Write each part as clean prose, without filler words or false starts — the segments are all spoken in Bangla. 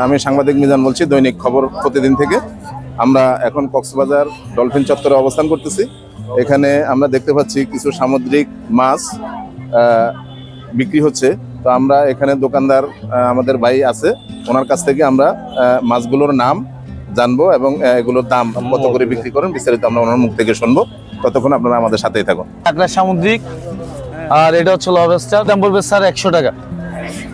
আমি সাংবাদিক মিজান বলছি, দৈনিক খবর প্রতিদিন থেকে। আমরা এখন কক্সবাজার ডলফিন চত্বরে অবস্থান করতেছি। এখানে আমরা দেখতে পাচ্ছি কিছু সামুদ্রিক মাছ বিক্রি হচ্ছে। তো আমরা এখানে দোকানদার আমাদের ভাই আছে, ওনার কাছ থেকে আমরা মাছগুলোর নাম জানবো এবং এগুলোর দাম কত করে বিক্রি করেন বিস্তারিত আমরা ওনার মুখ থেকে শুনবো। ততক্ষণ আপনারা আমাদের সাথেই থাকুন। একটা সামুদ্রিক, আর এটা হচ্ছে লবস্টার, দাম পড়বে স্যার 100 টাকা।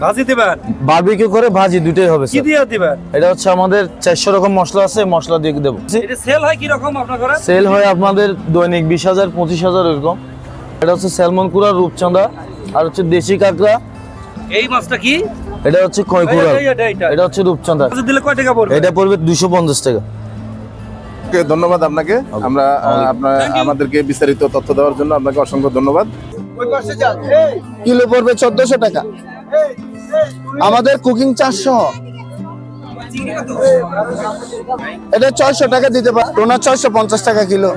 ভাজি দিবেন? বারবিকিউ করে ভাজি দুটোই হবে কি স্যার। দিয়ে দিবেন? এটা হচ্ছে আমাদের 400 রকম মশলা আছে, মশলা দিয়ে দেবো। এটা সেল হয় কি রকম আপনার ঘরে? সেল হয় আপনাদের দৈনিক 20,000 25,000 এরকম। এটা হচ্ছে স্যালমন কুড়া, রূপচাঁদা, আর হচ্ছে দেশি কাঁকড়া। এই মাছটা কি? এটা হচ্ছে কই কুড়া, এটা হচ্ছে রূপচাঁদা। ভাজি দিলে কয় টাকা পড়বে? এটা পড়বে 250 টাকা। ধন্যবাদ আপনাকে। আমরা আমাদেরকে বিস্তারিত তথ্য দেওয়ার জন্য আপনাকে অসংখ্য ধন্যবাদ। কিলো পড়বে 1400 টাকা, আমাদের কুকিং চার্জ সহ। এটা 600 টাকা দিতে পারে, টোনা 650 টাকা কিলো।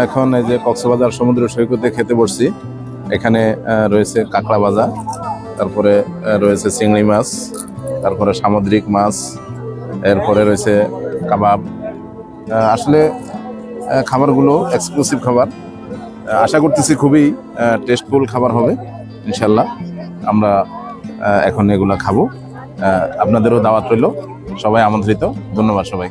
এখন এই যে কক্সবাজার সমুদ্র সৈকতে খেতে বসছি। এখানে রয়েছে কাঁকড়া ভাজা, তারপরে রয়েছে চিংড়ি মাছ, তারপরে সামুদ্রিক মাছ, এরপরে রয়েছে কাবাব। আসলে খাবারগুলো এক্সক্লুসিভ খাবার। আশা করতেছি খুবই টেস্টফুল খাবার হবে ইনশাল্লাহ। আমরা এখন এগুলো খাবো। আপনাদেরও দাওয়াত রইল, সবাই আমন্ত্রিত। ধন্যবাদ সবাই।